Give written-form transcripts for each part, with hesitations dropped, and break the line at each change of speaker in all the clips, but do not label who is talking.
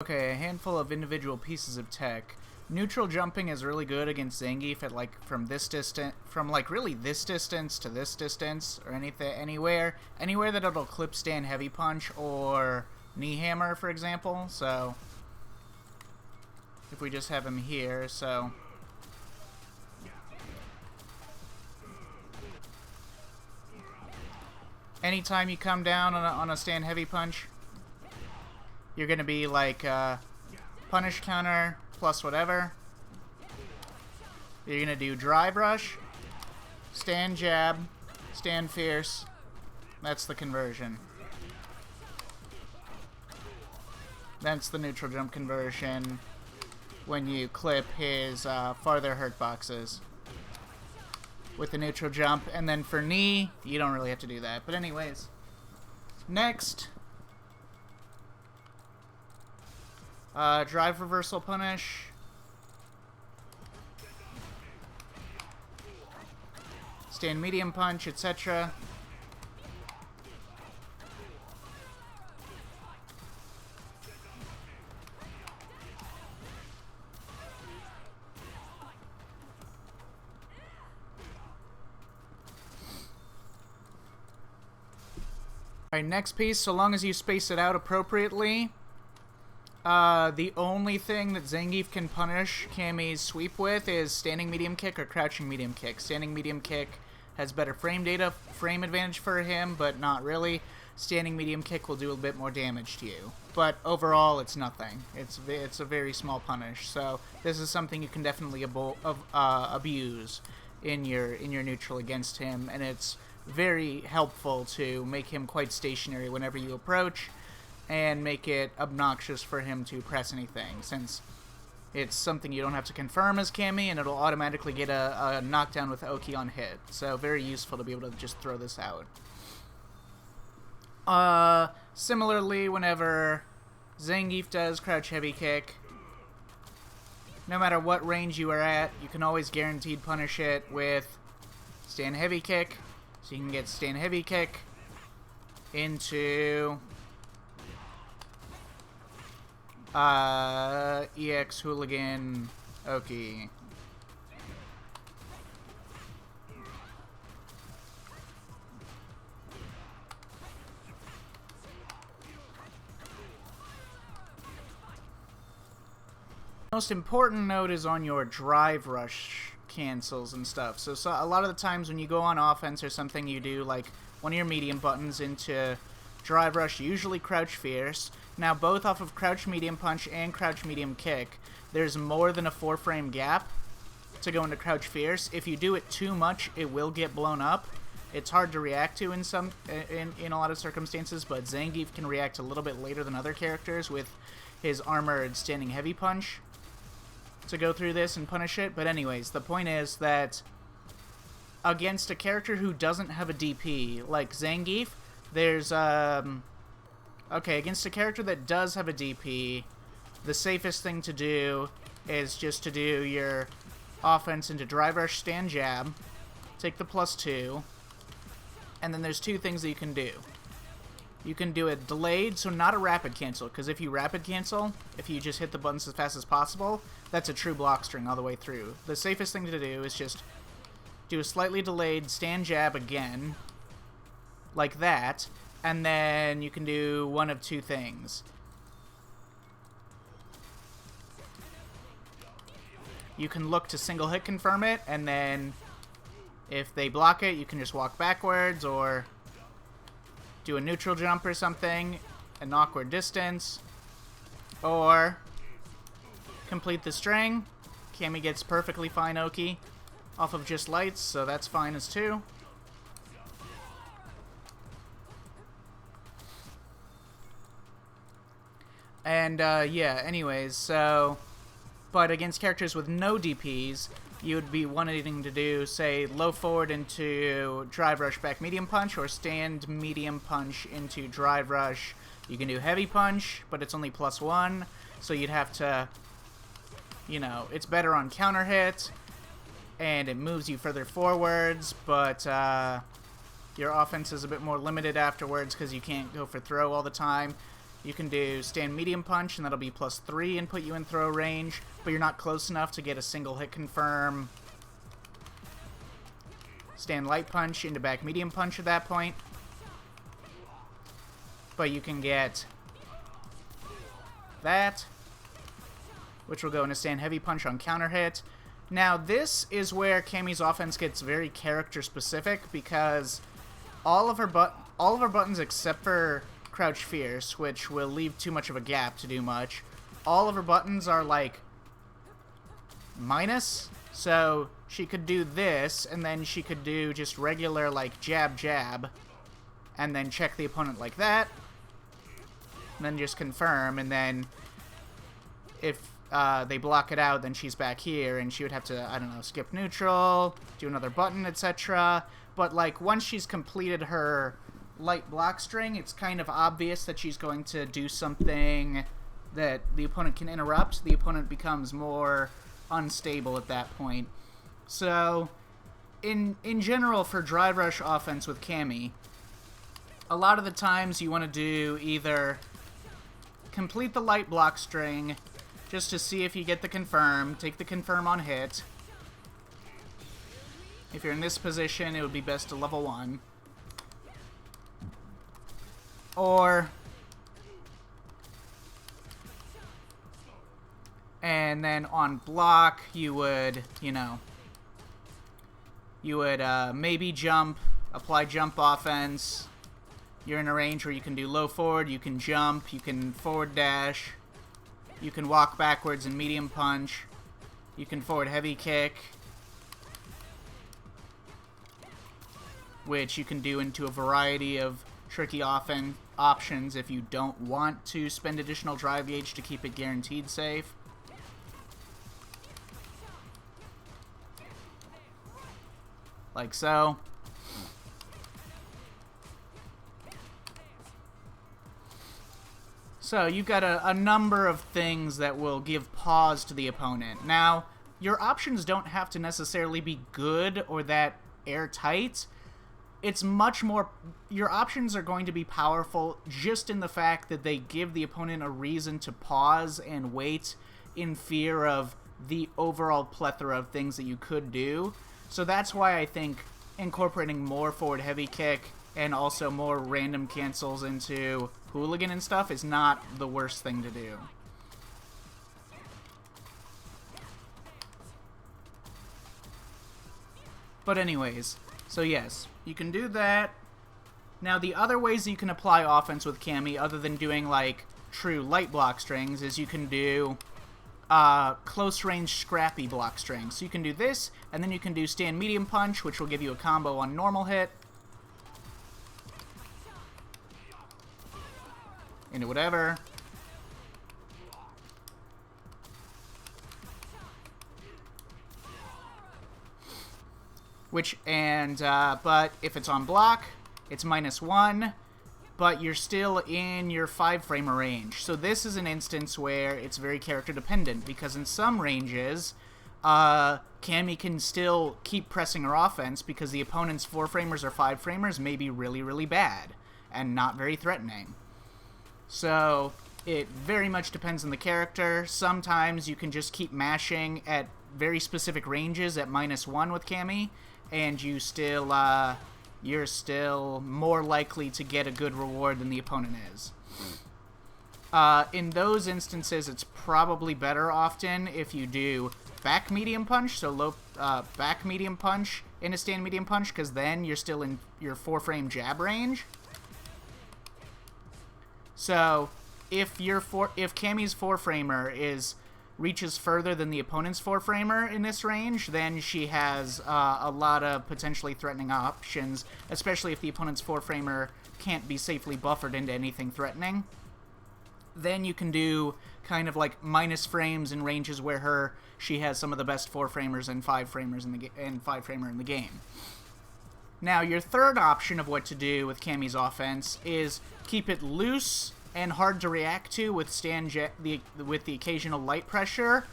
Okay, a handful of individual pieces of tech. Neutral jumping is really good against Zangief at from this distance, from really this distance to this distance, or anywhere that it'll clip stand heavy punch or knee hammer, for example. So if we just have him here, so anytime you come down on a stand heavy punch, you're gonna be like punish counter plus whatever. You're gonna do drive rush, stand jab, stand fierce. That's the conversion. That's the neutral jump conversion when you clip his farther hurt boxes with the neutral jump. And then for knee, you don't really have to do that. But anyways, next, drive reversal punish. Stand medium punch, etc. Alright, next piece, so long as you space it out appropriately. The only thing that Zangief can punish Cammy's sweep with is standing medium kick or crouching medium kick. Standing medium kick has better frame advantage for him, but not really. Standing medium kick will do a bit more damage to you. But overall, it's nothing. It's a very small punish. So this is something you can definitely abuse in your neutral against him, and it's very helpful to make him quite stationary whenever you approach, and make it obnoxious for him to press anything, since it's something you don't have to confirm as Cammy, and it'll automatically get a knockdown with Oki on hit. So very useful to be able to just throw this out. Similarly, whenever Zangief does crouch heavy kick, no matter what range you are at, you can always guaranteed punish it with stand heavy kick. So you can get stand heavy kick into EX Hooligan Oki. Most important note is on your drive rush cancels and stuff. So a lot of the times when you go on offense or something, you do like one of your medium buttons into drive rush, usually crouch fierce. Now both off of crouch medium punch and crouch medium kick, there's more than a 4-frame gap to go into crouch fierce. If you do it too much, it will get blown up. It's hard to react to in a lot of circumstances, but Zangief can react a little bit later than other characters with his armored standing heavy punch to go through this and punish it. But anyways, the point is that against a character who doesn't have a DP, like Zangief, there's, okay, against a character that does have a DP, the safest thing to do is just to do your offense into drive rush, stand jab, take the +2, and then there's two things that you can do. You can do it delayed, so not a rapid cancel, because if you rapid cancel, if you just hit the buttons as fast as possible, that's a true block string all the way through. The safest thing to do is just do a slightly delayed stand jab again, like that, and then you can do one of two things. You can look to single hit confirm it, and then if they block it, you can just walk backwards, or do a neutral jump or something, an awkward distance, or complete the string. Cammy gets perfectly fine Oki off of just lights, so that's fine as too. And yeah, anyways, so, but against characters with no DPs, you would be wanting to do, say, low forward into drive rush back medium punch, or stand medium punch into drive rush. You can do heavy punch, but it's only +1, so you'd have to, you know, it's better on counter hit, and it moves you further forwards, but your offense is a bit more limited afterwards because you can't go for throw all the time. You can do stand medium punch, and that'll be +3 and put you in throw range, but you're not close enough to get a single hit confirm. Stand light punch into back medium punch at that point. But you can get that, which will go into stand heavy punch on counter hit. Now, this is where Cammy's offense gets very character specific, because all of her buttons except for Crouch Fierce, which will leave too much of a gap to do much, all of her buttons are like minus. So she could do this, and then she could do just regular like jab jab, and then check the opponent like that, and then just confirm, and then if they block it out, then she's back here, and she would have to, I don't know, skip neutral, do another button, etc. But, like, once she's completed her light block string, it's kind of obvious that she's going to do something that the opponent can interrupt. The opponent becomes more unstable at that point. So, in general, for drive rush offense with Cammy, a lot of the times you want to do either complete the light block string just to see if you get the confirm, take the confirm on hit. If you're in this position, it would be best to level 1. Or, and then on block, you would, you know, maybe jump, apply jump offense. You're in a range where you can do low forward, you can jump, you can forward dash, you can walk backwards and medium punch, you can forward heavy kick, which you can do into a variety of tricky options if you don't want to spend additional drive gauge to keep it guaranteed safe. Like so. So you've got a number of things that will give pause to the opponent. Now, your options don't have to necessarily be good or that airtight. It's much more... Your options are going to be powerful just in the fact that they give the opponent a reason to pause and wait in fear of the overall plethora of things that you could do. So that's why I think incorporating more forward heavy kick and also more random cancels into hooligan and stuff is not the worst thing to do. But anyways, so yes, you can do that. Now the other ways you can apply offense with Cammy, other than doing like true light block strings, is you can do close range scrappy block strings. So you can do this, and then you can do stand medium punch, which will give you a combo on normal hit. Into whatever. But if it's on block, it's -1, but you're still in your 5-framer range. So this is an instance where it's very character dependent, because in some ranges, Cammy can still keep pressing her offense because the opponent's 4-framers or 5-framers may be really, really bad and not very threatening. So it very much depends on the character. Sometimes you can just keep mashing at very specific ranges at -1 with Cammy, and you're still more likely to get a good reward than the opponent is. In those instances, it's probably better often if you do back medium punch, so low back medium punch into stand medium punch, because then you're still in your 4-frame jab range. So if Cammy's 4-framer reaches further than the opponent's 4-framer in this range, then she has a lot of potentially threatening options, especially if the opponent's 4-framer can't be safely buffered into anything threatening. Then you can do kind of like minus frames in ranges where she has some of the best 4-framers and 5-framers and 5-framer in the game. Now, your third option of what to do with Cammy's offense is keep it loose and hard to react to with with the occasional light pressure,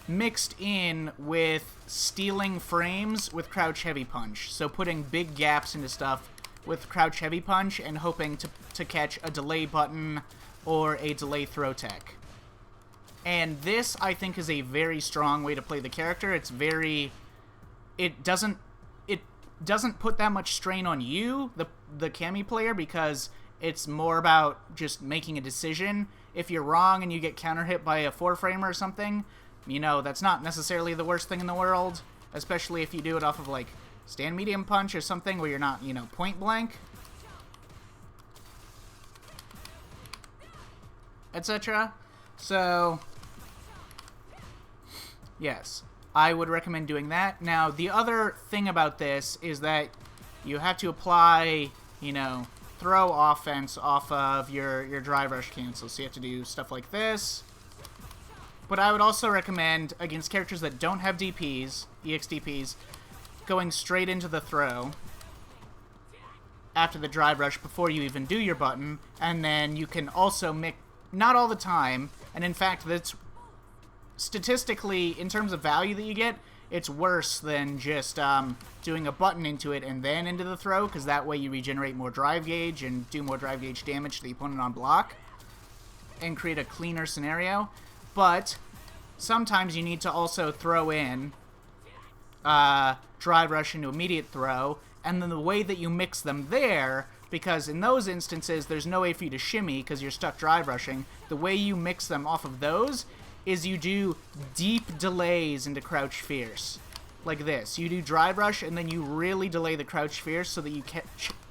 mixed in with stealing frames with crouch heavy punch. So putting big gaps into stuff with crouch heavy punch and hoping to catch a delay button or a delay throw tech. And this, I think, is a very strong way to play the character. It's very... It doesn't put that much strain on you, the Cammy player, because it's more about just making a decision. If you're wrong and you get counter hit by a 4-framer or something, you know, that's not necessarily the worst thing in the world, especially if you do it off of, like, stand medium punch or something where you're not, you know, point blank, etc. So, yes, I would recommend doing that. Now, the other thing about this is that you have to apply, you know, throw offense off of your drive rush cancel. So you have to do stuff like this. But I would also recommend, against characters that don't have DPs, EXDPs, going straight into the throw after the drive rush before you even do your button. And then you can also mix, not all the time, and in fact, that's statistically, in terms of value that you get, it's worse than just doing a button into it and then into the throw, because that way you regenerate more drive gauge and do more drive gauge damage to the opponent on block and create a cleaner scenario. But sometimes you need to also throw in drive rush into immediate throw, and then the way that you mix them there, because in those instances there's no way for you to shimmy because you're stuck drive rushing, the way you mix them off of those is you do deep delays into crouch fierce. Like this. You do drive rush and then you really delay the crouch fierce so that you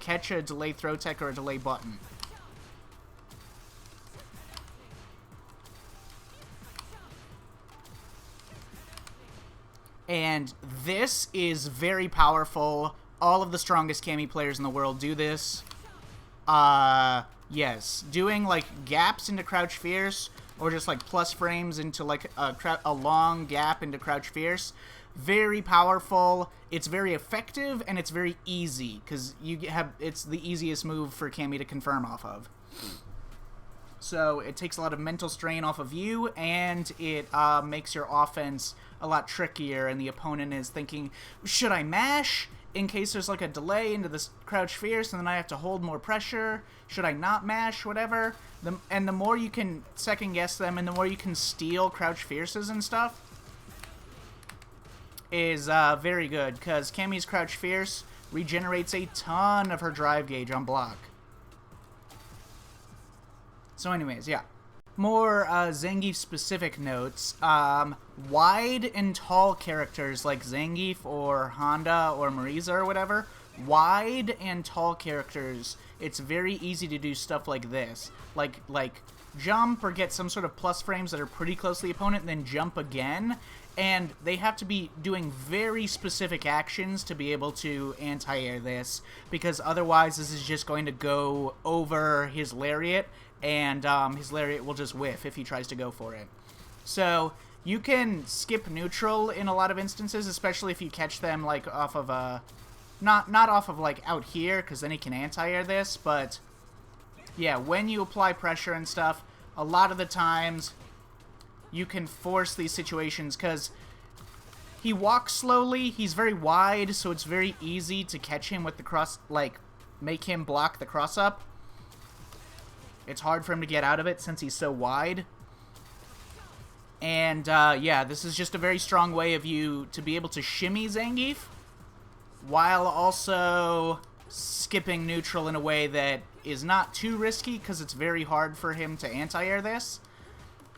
catch a delay throw tech or a delay button. And this is very powerful. All of the strongest Cammy players in the world do this. Yes. Doing, like, gaps into crouch fierce, or just, like, plus frames into, like, a long gap into crouch fierce. Very powerful. It's very effective, and it's very easy, because it's the easiest move for Cammy to confirm off of. So it takes a lot of mental strain off of you, and it makes your offense a lot trickier, and the opponent is thinking, should I mash in case there's like a delay into this crouch fierce and then I have to hold more pressure? Should I not mash? Whatever. And the more you can second guess them and the more you can steal crouch fierces and stuff is very good, because Cammy's crouch fierce regenerates a ton of her drive gauge on block. So anyways, yeah. More Zangief-specific notes. Wide and tall characters like Zangief or Honda or Marisa or whatever, wide and tall characters, it's very easy to do stuff like this. Like jump or get some sort of plus frames that are pretty close to the opponent, and then jump again. And they have to be doing very specific actions to be able to anti-air this, because otherwise this is just going to go over his lariat, and his lariat will just whiff if he tries to go for it. So you can skip neutral in a lot of instances, especially if you catch them like off of not off of like out here, because then he can anti-air this, but yeah, when you apply pressure and stuff, a lot of the times you can force these situations, because he walks slowly, he's very wide, so it's very easy to catch him with the cross, like make him block the cross up. It's hard for him to get out of it since he's so wide. And, yeah, this is just a very strong way of you to be able to shimmy Zangief while also skipping neutral in a way that is not too risky, because it's very hard for him to anti-air this.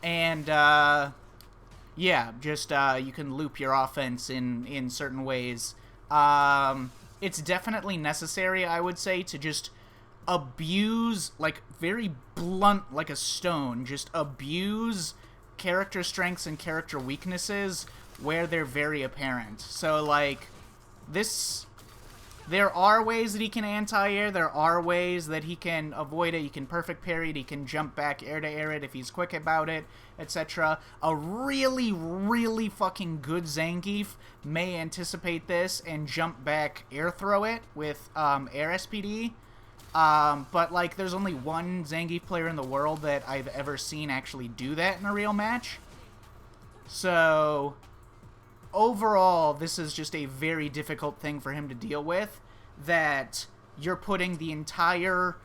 And, yeah, just, you can loop your offense in certain ways. It's definitely necessary, I would say, to just abuse, like, very blunt, like a stone, just abuse character strengths and character weaknesses where they're very apparent. So, like, there are ways that he can anti-air, there are ways that he can avoid it, he can perfect parry it, he can jump back air to air it if he's quick about it, etc. A really, really fucking good Zangief may anticipate this and jump back air throw it with air SPD. But, like, there's only one Zangief player in the world that I've ever seen actually do that in a real match. So, overall, this is just a very difficult thing for him to deal with, that you're putting the entire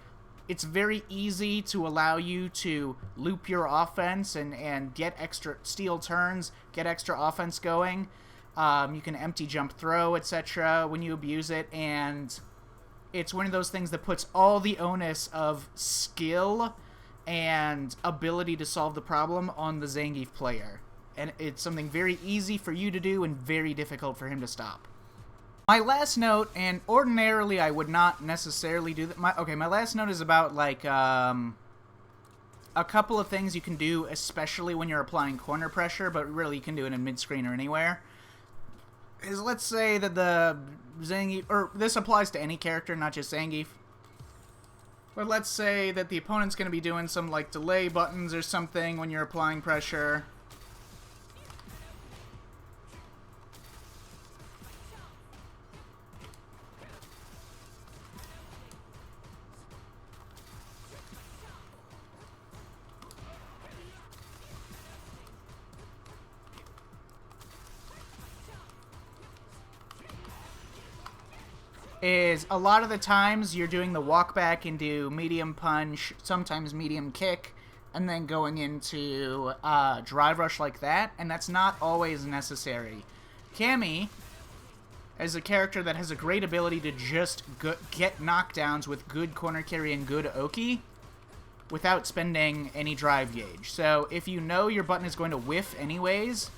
it's very easy to allow you to loop your offense and get extra steal turns, get extra offense going. You can empty jump throw, etc. when you abuse it, and it's one of those things that puts all the onus of skill and ability to solve the problem on the Zangief player. And it's something very easy for you to do and very difficult for him to stop. My last note, and ordinarily I would not necessarily do that. My last note is about, like, a couple of things you can do, especially when you're applying corner pressure, but really you can do it in mid-screen or anywhere. Is, let's say that the Zangief, or this applies to any character, not just Zangief. But let's say that the opponent's going to be doing some, like, delay buttons or something when you're applying pressure. Is a lot of the times you're doing the walk back into medium punch, sometimes medium kick, and then going into drive rush like that, and that's not always necessary. Cammy is a character that has a great ability to just get knockdowns with good corner carry and good Oki without spending any drive gauge. So if you know your button is going to whiff anyways,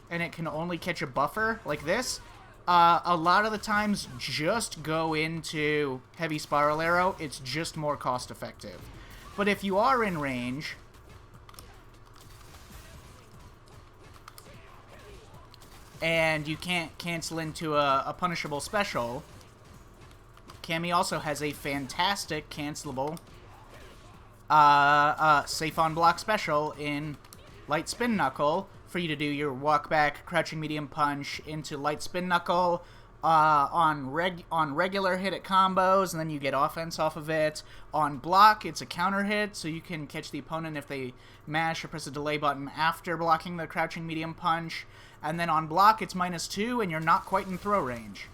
and it can only catch a buffer like this, a lot of the times, just go into Heavy Spiral Arrow. It's just more cost effective. But if you are in range, and you can't cancel into a punishable special, Cammy also has a fantastic cancelable safe on block special in Light Spin Knuckle, for you to do your walk back, crouching medium punch into Light Spin Knuckle on regular hit at combos, and then you get offense off of it. On block, it's a counter hit, so you can catch the opponent if they mash or press a delay button after blocking the crouching medium punch. And then on block, it's -2, and you're not quite in throw range.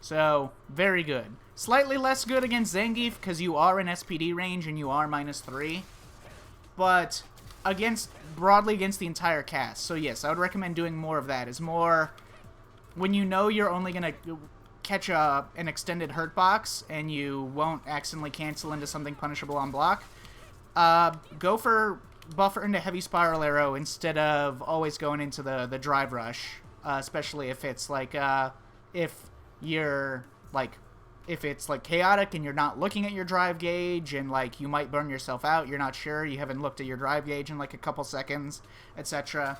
So, very good. Slightly less good against Zangief because you are in SPD range and you are -3. But broadly against the entire cast. So yes, I would recommend doing more of that. Is more when you know you're only going to catch an extended hurt box and you won't accidentally cancel into something punishable on block. Go for buffer into Heavy Spiral Arrow instead of always going into the drive rush. Especially if it's like if it's like chaotic and you're not looking at your drive gauge and like you might burn yourself out, you're not sure, you haven't looked at your drive gauge in like a couple seconds, etc.